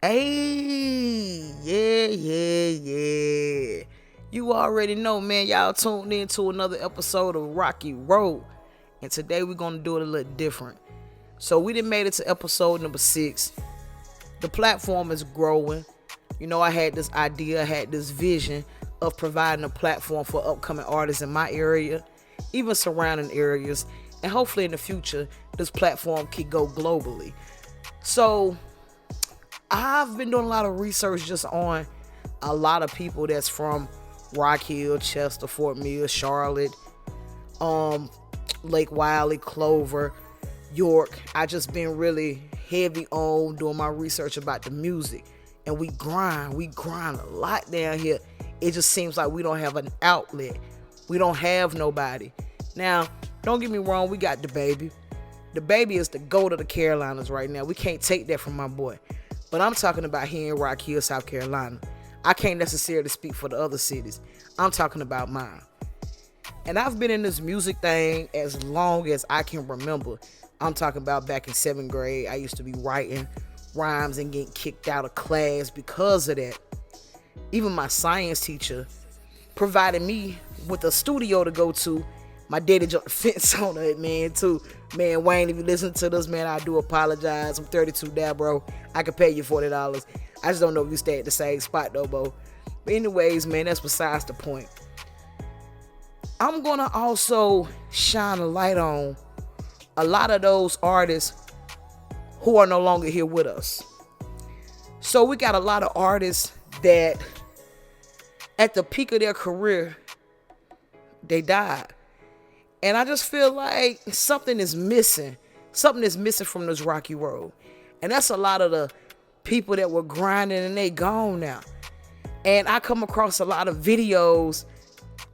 Hey, yeah. You already know, man. Y'all tuned in to another episode of Rocky Road. And today we're going to do it a little different. So we done made it to episode number 6. The platform is growing. You know, I had this idea, I had this vision of providing a platform for upcoming artists in my area, even surrounding areas. And hopefully in the future, this platform could go globally. So I've been doing a lot of research just on a lot of people that's from Rock Hill, Chester, Fort Mill, Charlotte, Lake Wiley, Clover, York. I just been really heavy on doing my research about the music. And we grind a lot down here. It just seems like we don't have an outlet. We don't have nobody. Now, don't get me wrong, we got the baby. The baby is the GOAT of the Carolinas right now. We can't take that from my boy. But I'm talking about here in Rock Hill, South Carolina. I can't necessarily speak for the other cities. I'm talking about mine. And I've been in this music thing as long as I can remember. I'm talking about back in 7th grade. I used to be writing rhymes and getting kicked out of class because of that. Even my science teacher provided me with a studio to go to. My daddy jumped the fence on it, man, too. Man, Wayne, if you listen to this, man, I do apologize. I'm 32 now, bro. I can pay you $40. I just don't know if you stay at the same spot, though, bro. But anyways, man, that's besides the point. I'm going to also shine a light on a lot of those artists who are no longer here with us. So we got a lot of artists that at the peak of their career, they died. And I just feel like something is missing. Something is missing from this rocky road. And that's a lot of the people that were grinding and they gone now. And I come across a lot of videos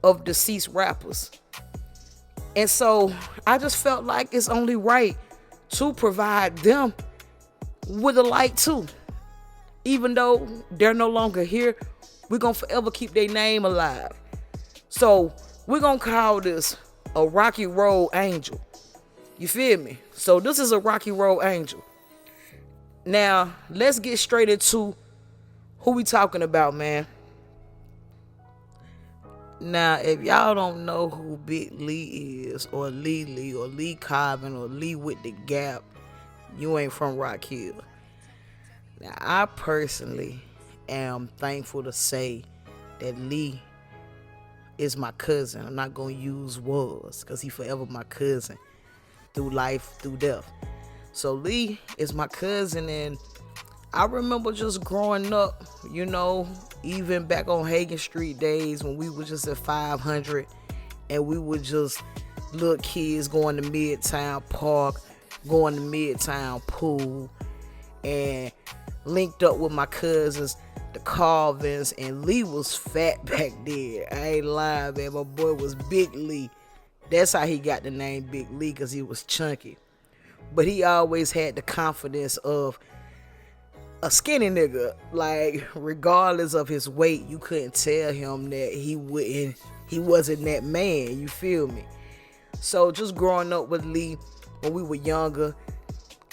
of deceased rappers. And so I just felt like it's only right to provide them with a light too. Even though they're no longer here, we're going to forever keep their name alive. So we're going to call this a Rocky Road Angel. You feel me? So this is a Rocky Road Angel. Now, let's get straight into who we talking about, man. Now, if y'all don't know who Big Lee is, or Lee, or Lee Colvin, or Lee with the Gap, you ain't from Rock Hill. Now, I personally am thankful to say that Lee is my cousin. I'm not going to use was, because he forever my cousin through life, through death. So Lee is my cousin, and I remember just growing up, you know, even back on Hagen Street days when we were just at 500 and we were just little kids going to Midtown Park, going to Midtown Pool, and linked up with my cousins, the Colvins, and Lee was fat back then. I ain't lying, man. My boy was Big Lee. That's how he got the name Big Lee, because he was chunky. But he always had the confidence of a skinny nigga. Like, regardless of his weight, you couldn't tell him that he wasn't that man. You feel me? So just growing up with Lee when we were younger,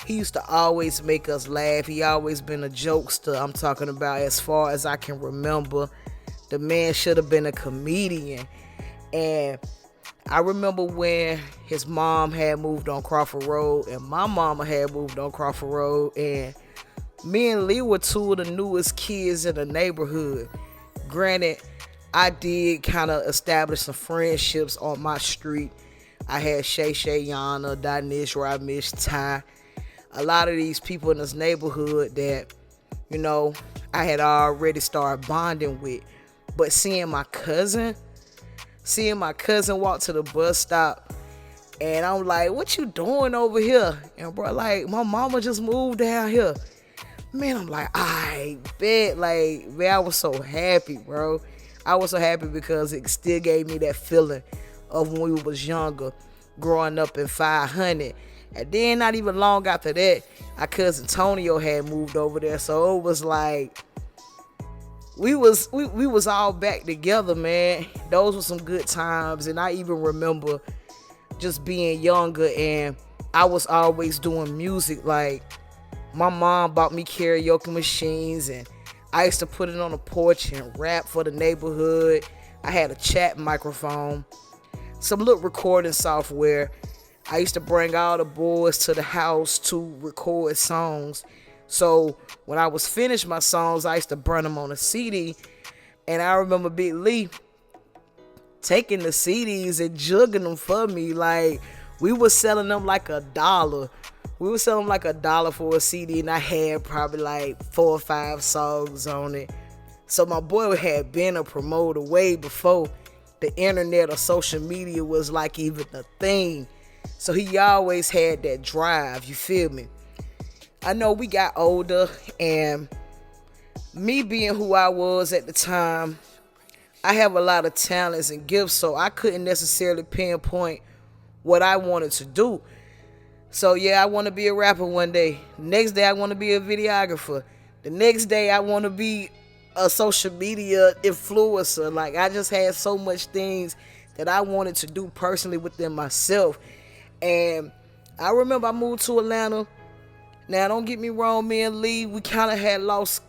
he used to always make us laugh. He always been a jokester. I'm talking about as far as I can remember. The man should have been a comedian. And I remember when his mom had moved on Crawford Road and my mama had moved on Crawford Road, and me and Lee were two of the newest kids in the neighborhood. Granted, I did kind of establish some friendships on my street. I had Shay Yana, Danish, Ramish, Ty. A lot of these people in this neighborhood that, you know, I had already started bonding with. But seeing my cousin walk to the bus stop, and I'm like, what you doing over here? And bro, like, my mama just moved down here. Man, I'm like, I bet. Like, man, I was so happy, bro. I was so happy because it still gave me that feeling of when we was younger, growing up in 500. And then not even long after that, our cousin Tonio had moved over there. So it was like, we was all back together, man. Those were some good times. And I even remember just being younger, and I was always doing music. Like, My mom bought me karaoke machines, and I used to put it on the porch and rap for the neighborhood. I had a chat microphone, some little recording software. I used to bring all the boys to the house to record songs. So when I was finished my songs, I used to burn them on a CD. And I remember Big Lee taking the CDs and jugging them for me. Like, we were selling them like $1. We were selling like $1 for a CD, and I had probably like 4 or 5 songs on it. So my boy had been a promoter way before the internet or social media was like even a thing. So he always had that drive, you feel me? I know we got older, and me being who I was at the time, I have a lot of talents and gifts, so I couldn't necessarily pinpoint what I wanted to do. So yeah, I want to be a rapper one day. The next day I want to be a videographer. The next day I want to be a social media influencer. Like, I just had so much things that I wanted to do personally within myself. And I remember I moved to Atlanta. Now, don't get me wrong, me and Lee, we kind of had lost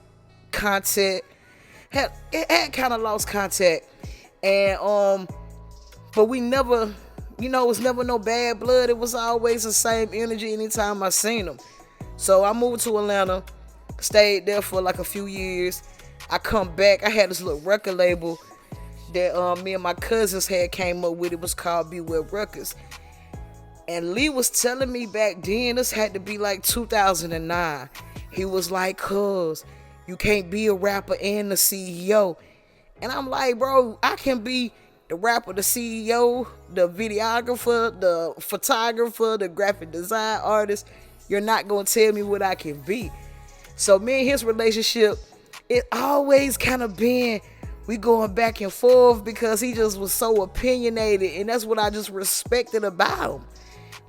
contact. Had kind of lost contact. And but we never, it was never no bad blood. It was always the same energy anytime I seen him. So I moved to Atlanta, stayed there for like a few years. I come back. I had this little record label that me and my cousins had came up with. It was called Beware Records. And Lee was telling me back then, this had to be like 2009. He was like, cuz, you can't be a rapper and the CEO. And I'm like, bro, I can be the rapper, the CEO, the videographer, the photographer, the graphic design artist. You're not going to tell me what I can be. So me and his relationship, it always kind of been, we going back and forth because he just was so opinionated. And that's what I just respected about him.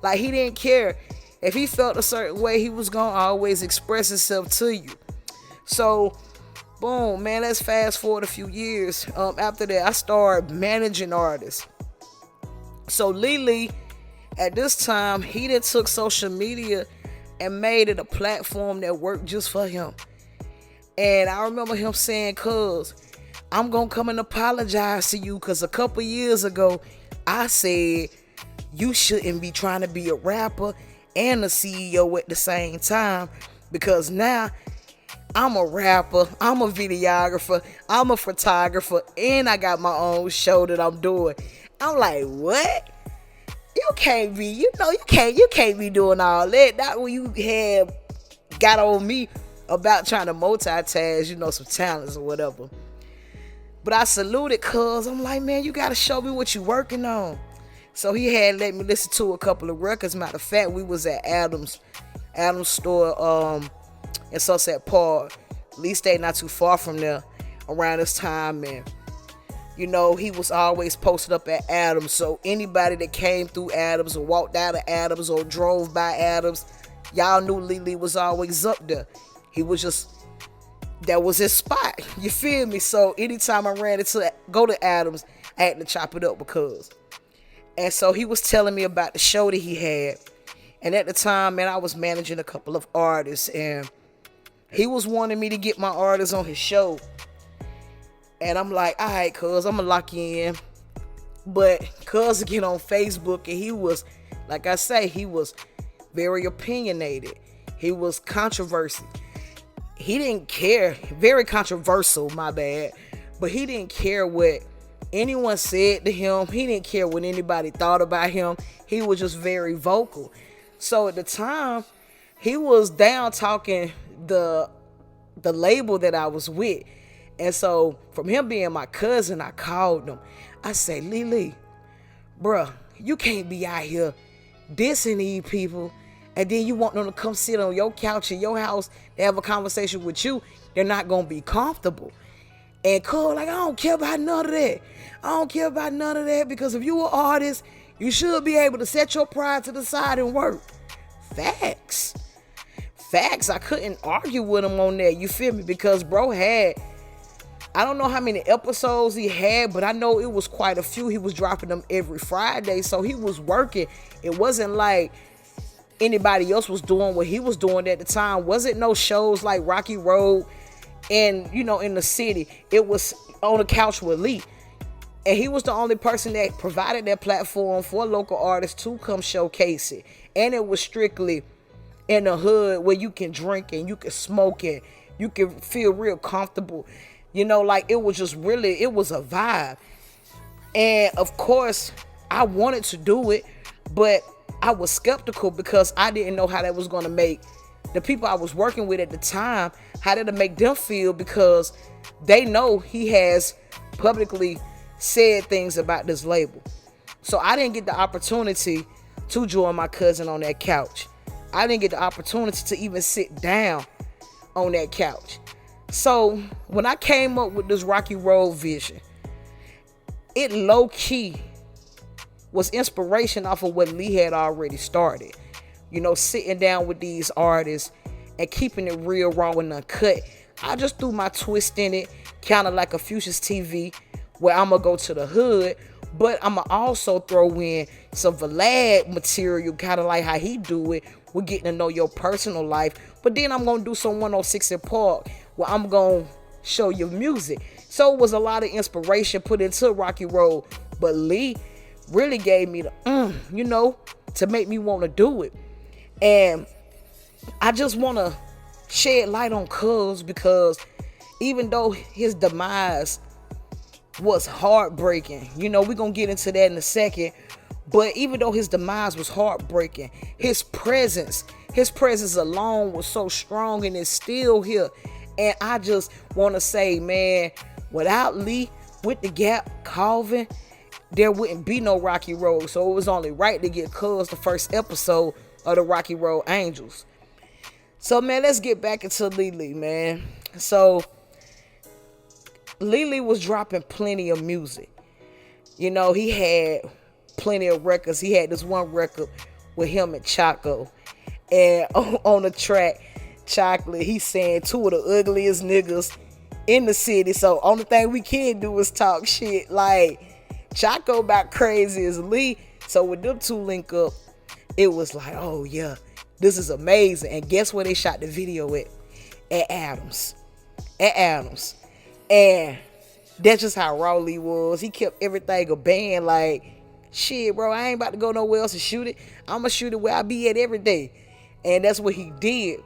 Like, he didn't care. If he felt a certain way, he was going to always express himself to you. So, boom, man, let's fast forward a few years. After that, I started managing artists. So, Lee, at this time, he done took social media and made it a platform that worked just for him. And I remember him saying, cuz, I'm going to come and apologize to you because a couple years ago, I said, you shouldn't be trying to be a rapper and a CEO at the same time, because now I'm a rapper, I'm a videographer, I'm a photographer, and I got my own show that I'm doing. I'm like, what? You can't be, you can't be doing all that. Not when you had got on me about trying to multitask, some talents or whatever. But I saluted, cuz I'm like, man, you gotta show me what you working on. So he had let me listen to a couple of records. Matter of fact, we was at Adam's store in Sunset Park. At least stayed not too far from there around this time. And he was always posted up at Adams. So anybody that came through Adams or walked out of Adams or drove by Adams, y'all knew Lee was always up there. He was just, that was his spot. You feel me? So anytime I go to Adams, I had to chop it up because. And so he was telling me about the show that he had. And at the time, man, I was managing a couple of artists. And he was wanting me to get my artists on his show. And I'm like, all right, cuz, I'm going to lock you in. But cuz get on Facebook, and he was, like I say, he was very opinionated. He was controversial. He didn't care. Very controversial, my bad. But he didn't care what anyone said to him. He didn't care what anybody thought about him. He was just very vocal. So at the time, he was down talking the label that I was with. And so from him being my cousin, I called him. I said, Lee, bruh, you can't be out here dissing these people, and then you want them to come sit on your couch in your house to have a conversation with you. They're not going to be comfortable. And Cole, like, I don't care about none of that. I don't care about none of that, because if you an artist, you should be able to set your pride to the side and work. Facts. I couldn't argue with him on that, you feel me? Because bro had, I don't know how many episodes he had, but I know it was quite a few. He was dropping them every Friday, so he was working. It wasn't like anybody else was doing what he was doing at the time. Wasn't no shows like Rocky Road and, you know, in the city. It was On the Couch with Lee. And he was the only person that provided that platform for local artists to come showcase it. And it was strictly in the hood where you can drink and you can smoke and you can feel real comfortable. You know, like it was just really, it was a vibe. And of course, I wanted to do it, but I was skeptical because I didn't know how that was going to make the people I was working with at the time, how did it make them feel, because they know he has publicly said things about this label. So I didn't get the opportunity to join my cousin on that couch. I didn't get the opportunity to even sit down on that couch. So when I came up with this Rocky Road vision, it low-key was inspiration off of what Lee had already started. You know, sitting down with these artists and keeping it real, raw, and uncut. I just threw my twist in it, kind of like a Fuchsia's TV, where I'm going to go to the hood, but I'm going to also throw in some Vlad material, kind of like how he do it. We're getting to know your personal life. But then I'm going to do some 106 in Park, where I'm going to show you music. So it was a lot of inspiration put into Rocky Road. But Lee really gave me the, you know, to make me want to do it. And I just want to shed light on Cuz, because even though his demise was heartbreaking, you know, we're going to get into that in a second. But even though his demise was heartbreaking, his presence alone was so strong and it's still here. And I just want to say, man, without Lee, with the Gap, Colvin, there wouldn't be no Rocky Road. So it was only right to get Cuz the first episode of the Rocky Road Angels. So, man, let's get back into Lily, man. So Lily was dropping plenty of music. You know, he had plenty of records. He had this one record with him and Chaco. And on the track, Chocolate, he's saying two of the ugliest niggas in the city. So only thing we can do is talk shit. Like, Chaco about crazy as Lee. So with them two link up, it was like, oh yeah, this is amazing. And guess where they shot the video at? At Adams. And that's just how raw Lee was. He kept everything a band. Like, shit, bro, I ain't about to go nowhere else and shoot it. I'm going to shoot it where I be at every day. And that's what he did.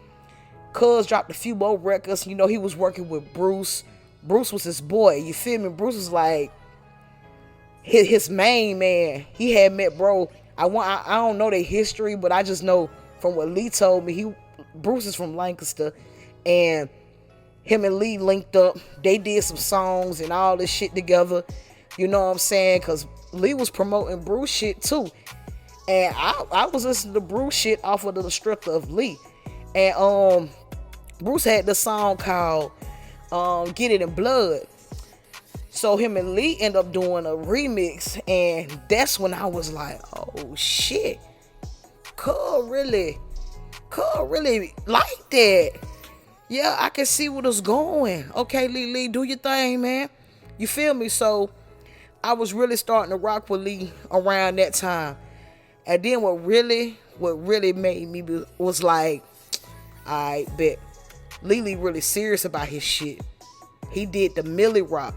Cuz dropped a few more records. You know, he was working with Bruce. Bruce was his boy. You feel me? Bruce was like his main man. He had met bro. I don't know their history, but I just know from what Lee told me, Bruce is from Lancaster, and him and Lee linked up. They did some songs and all this shit together. You know what I'm saying? Because Lee was promoting Bruce shit too. And I was listening to Bruce shit off of the strip of Lee. And Bruce had the song called Get It in Blood. So him and Lee end up doing a remix. And that's when I was like, oh shit. Cuz really like that. Yeah, I can see what it's going. Okay, Lee, do your thing, man. You feel me? So I was really starting to rock with Lee around that time. And then what really made me was like, I bet Lee really serious about his shit. He did the Millie Rock.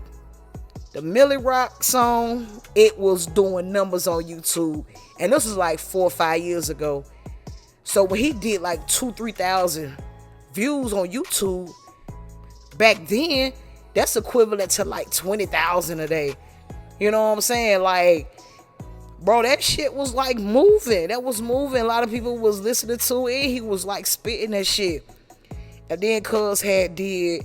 The Millie Rock song, it was doing numbers on YouTube. And this was like 4 or 5 years ago. So when he did like 2,000-3,000 views on YouTube, back then, that's equivalent to like 20,000 a day. You know what I'm saying? Like, bro, that shit was like moving. That was moving. A lot of people was listening to it. He was like spitting that shit. And then Cuz had did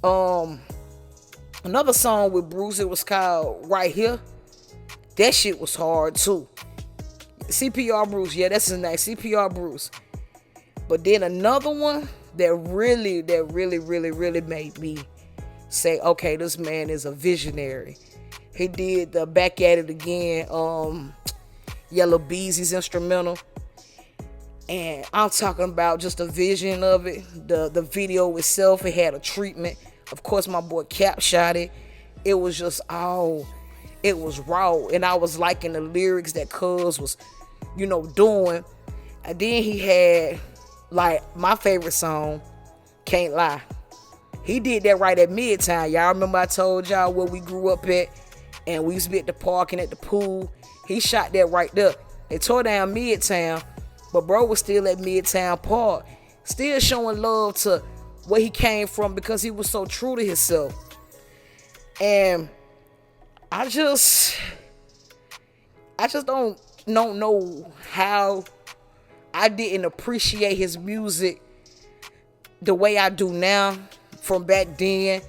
another song with Bruce. It was called Right Here. That shit was hard too. CPR Bruce. Yeah, that's his name. CPR Bruce. But then another one that really made me say, okay, this man is a visionary. He did the Back at It Again, Yellow Beezy's instrumental. And I'm talking about just the vision of it. The video itself, it had a treatment. Of course, my boy Cap shot it. It was just it was raw. And I was liking the lyrics that Cuz was, you know, doing. And then he had like my favorite song, Can't Lie. He did that right at Midtown. Y'all remember I told y'all where we grew up at, and we used to be at the park and at the pool. He shot that right there. They tore down Midtown, but bro was still at Midtown Park, still showing love to where he came from because he was so true to himself. And I just don't know how I didn't appreciate his music the way I do now from back then.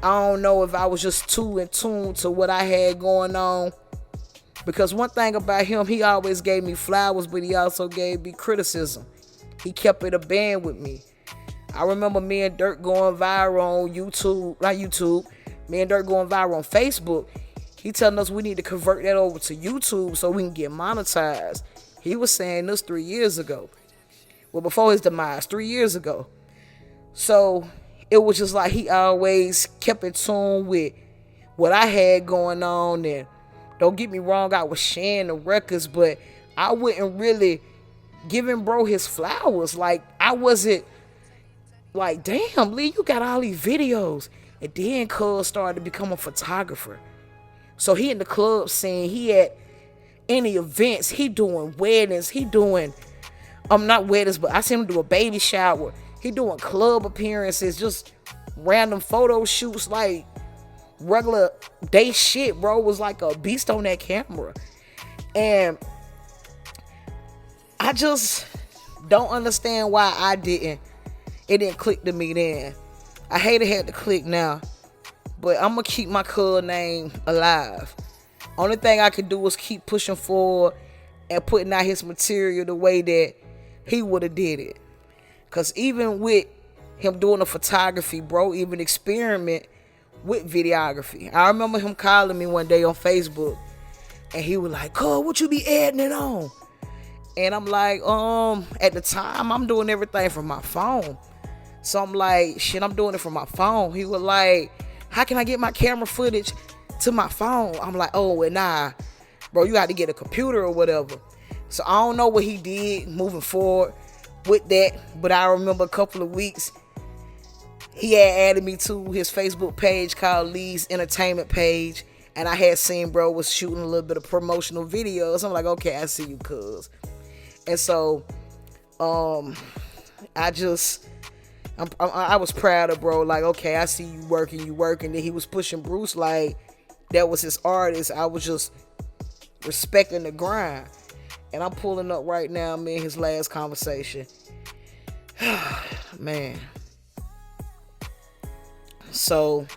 I don't know if I was just too in tune to what I had going on. Because one thing about him, he always gave me flowers, but he also gave me criticism. He kept it a band with me. I remember me and Dirk going viral on me and Dirk going viral on Facebook. He telling us we need to convert that over to YouTube so we can get monetized. He was saying this 3 years ago. Well, before his demise, 3 years ago. So it was just like he always kept in tune with what I had going on. And don't get me wrong, I was sharing the records, but I wasn't really giving bro his flowers. Like, I wasn't like, damn, Lee, you got all these videos. And then Cuz started to become a photographer. So he in the club scene, he at any events, he doing weddings, he doing, not weddings, but I seen him do a baby shower. He doing club appearances, just random photo shoots, like regular day shit. Bro was like a beast on that camera. And I just don't understand why it didn't click to me then. I hate it had to click now, but I'm gonna keep my cuz name alive. Only thing I can do is keep pushing forward and putting out his material the way that he would have did it. Cause even with him doing the photography, bro, even experiment with videography. I remember him calling me one day on Facebook, and he was like, "Cuz, what you be adding it on?" And I'm like, at the time, I'm doing everything from my phone. So I'm like, shit, I'm doing it from my phone. He was like, how can I get my camera footage to my phone? I'm like, oh, well, nah, bro, you got to get a computer or whatever. So I don't know what he did moving forward with that. But I remember a couple of weeks, he had added me to his Facebook page called Lee's Entertainment page. And I had seen bro was shooting a little bit of promotional videos. I'm like, okay, I see you, cuz. And so, I was proud of bro. Like, okay, I see you working. Then he was pushing Bruce like that was his artist. I was just respecting the grind. And I'm pulling up right now, man, his last conversation. Man. So,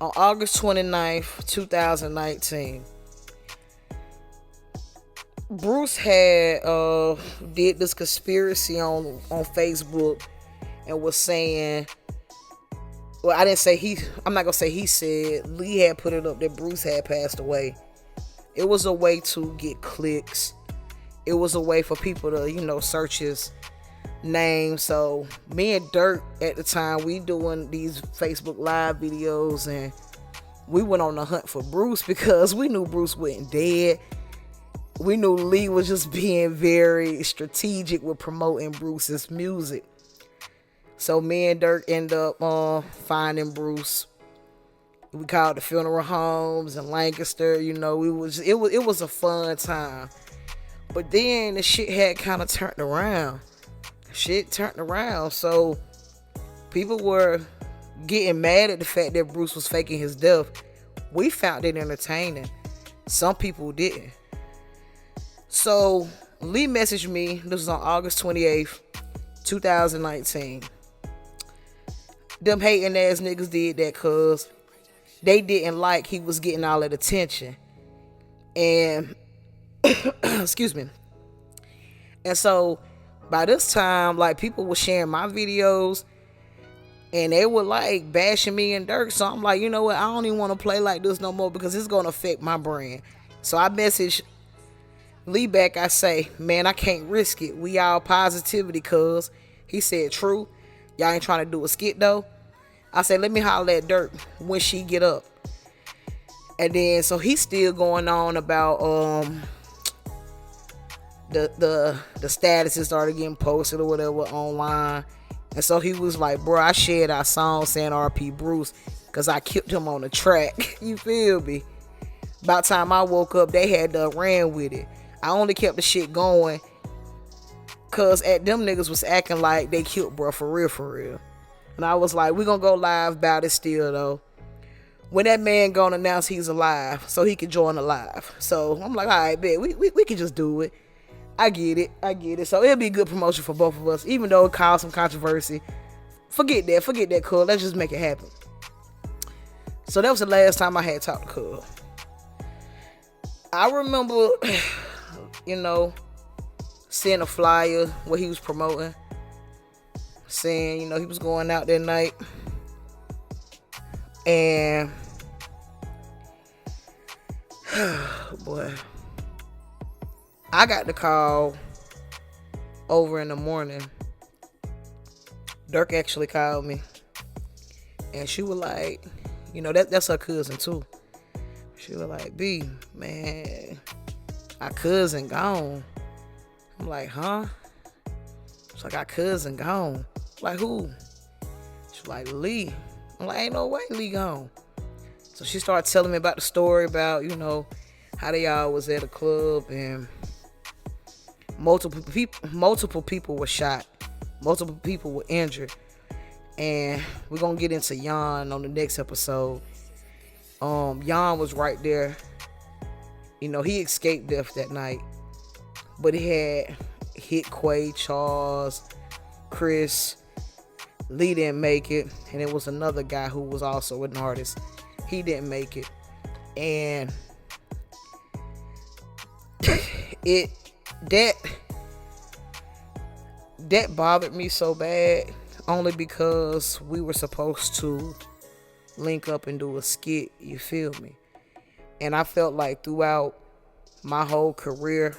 on August 29th, 2019, Bruce had did this conspiracy on Facebook and was saying, well, I didn't say I'm not gonna say he said, Lee had put it up that Bruce had passed away. It was a way to get clicks. It was a way for people to, search his name. So me and Dirk at the time, we doing these Facebook live videos, and we went on the hunt for Bruce because we knew Bruce wasn't dead. We knew Lee was just being very strategic with promoting Bruce's music. So me and Dirk end up finding Bruce. We called the funeral homes in Lancaster. It was a fun time. But then the shit had kind of turned around. So people were getting mad at the fact that Bruce was faking his death. We found it entertaining. Some people didn't. So Lee messaged me. This was on August 28th, 2019. Them hating ass niggas did that cause they didn't like he was getting all that attention. And excuse me. And so by this time, like, people were sharing my videos and they were like bashing me and Dirk. So I'm like, you know what? I don't even want to play like this no more because it's going to affect my brand. So I messaged Lee back. I say, man, I can't risk it. We all positivity, cuz. He said, true. Y'all ain't trying to do a skit though. I said, let me holler at Dirk when she get up. And then, so he's still going on about the statuses started getting posted or whatever online. And so he was like, bro, I shared our song saying R.I.P. Bruce because I killed him on the track. You feel me? About time I woke up, they had ran with it. I only kept the shit going because them niggas was acting like they killed bro for real. And I was like, we gonna go live about it still though. When that man gonna announce he's alive so he can join the live. So I'm like, all right, bet, we can just do it. I get it. So it'll be good promotion for both of us, even though it caused some controversy. Forget that, cuz. Let's just make it happen. So that was the last time I had talked to cuz. I remember, seeing a flyer where he was promoting, saying, he was going out that night. And, boy, I got the call over in the morning. Dirk actually called me. And she was like, that's her cousin too. She was like, B, man, our cousin gone. I'm like, huh? She's like, our cousin gone. I'm like, who? She's like, Lee. I'm like, ain't no way Lee gone. So she started telling me about the story about, how they all was at a club and multiple people were shot. Multiple people were injured. And we're going to get into Jan on the next episode. Jan was right there. He escaped death that night. But he had hit Quay, Charles, Chris. Lee didn't make it. And it was another guy who was also an artist. He didn't make it. And that bothered me so bad, only because we were supposed to link up and do a skit, you feel me? And I felt like throughout my whole career,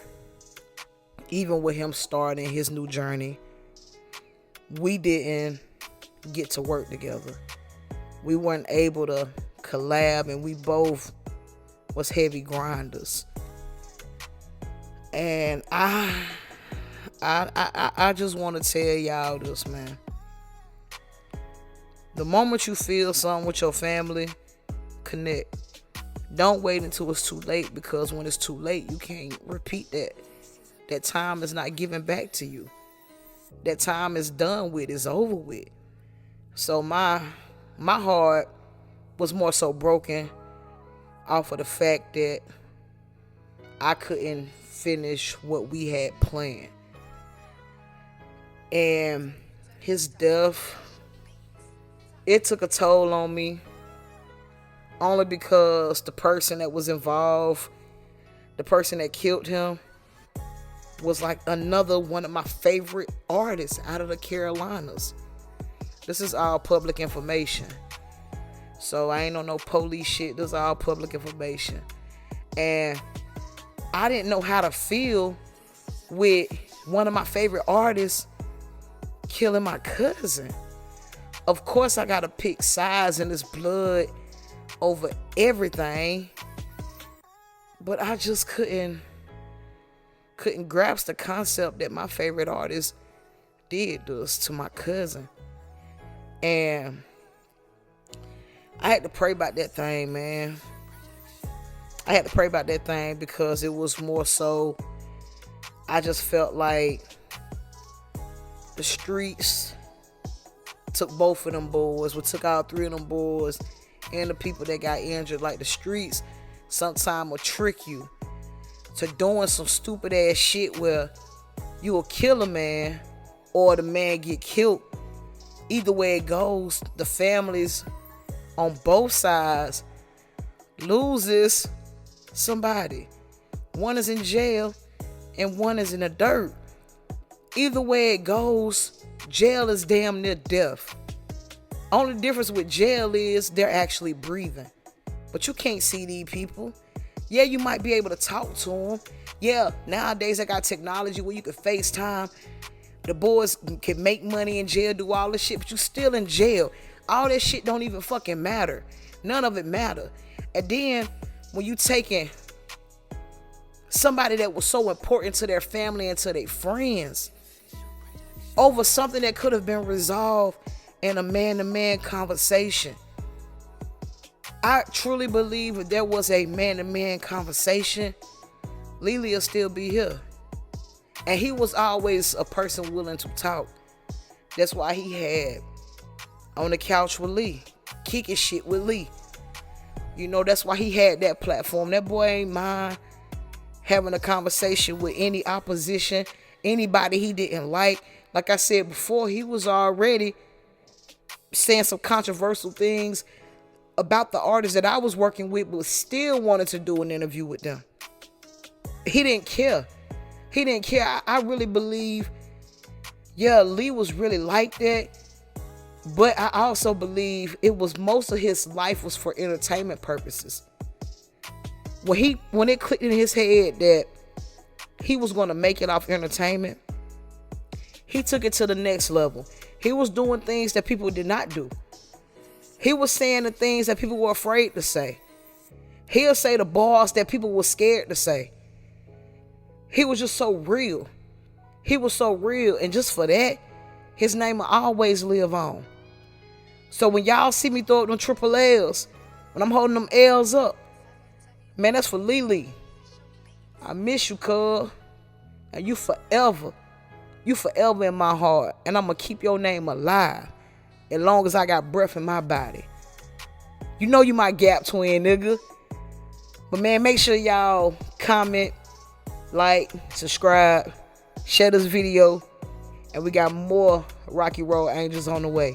even with him starting his new journey, we didn't get to work together. We weren't able to collab, and we both was heavy grinders. And I just want to tell y'all this, man. The moment you feel something with your family, connect. Don't wait until it's too late, because when it's too late, you can't repeat that. That time is not given back to you. That time is done with, it's over with. So my heart was more so broken off of the fact that I couldn't finish what we had planned. And his death, it took a toll on me, only because the person that was involved, the person that killed him, was like another one of my favorite artists out of the Carolinas. This is all public information. So I ain't on no police shit. This is all public information. And I didn't know how to feel with one of my favorite artists killing my cousin. Of course, I gotta pick sides in this blood over everything. But I just couldn't grasp the concept that my favorite artist did this to my cousin. And I had to pray about that thing, man. I had to pray about that thing because it was more so, I just felt like the streets took both of them boys. We took out 3 of them boys and the people that got injured. Like, the streets sometimes will trick you to doing some stupid ass shit where you will kill a man or the man get killed. Either way it goes, the families on both sides loses somebody. One is in jail and one is in the dirt. Either way it goes, jail is damn near death. Only difference with jail is they're actually breathing. But you can't see these people. Yeah, you might be able to talk to them. Yeah, nowadays I got technology where you can FaceTime. The boys can make money in jail, do all this shit, but you still in jail. All that shit don't even fucking matter. None of it matter. And then when you taking somebody that was so important to their family and to their friends, over something that could have been resolved in a man-to-man conversation. I truly believe if there was a man-to-man conversation, Lily will still be here. And he was always a person willing to talk. That's why he had On the Couch with Lee, kicking shit with Lee. You know, that's why he had that platform. That boy ain't mind having a conversation with any opposition, anybody he didn't like. Like I said before, he was already saying some controversial things about the artists that I was working with, but still wanted to do an interview with them. He didn't care. He didn't care. I really believe, yeah, Lee was really like that. But I also believe it was most of his life was for entertainment purposes. When it clicked in his head that he was going to make it off entertainment, he took it to the next level. He was doing things that people did not do. He was saying the things that people were afraid to say. He'll say the bars that people were scared to say. He was just so real. He was so real. And just for that, his name will always live on. So when y'all see me throw up them triple L's, when I'm holding them L's up, man, that's for Lily. I miss you, cuz. And you forever in my heart. And I'm going to keep your name alive as long as I got breath in my body. You know you my Gap twin, nigga. But man, make sure y'all comment, like, subscribe, share this video. And we got more Rocky Road Angels on the way.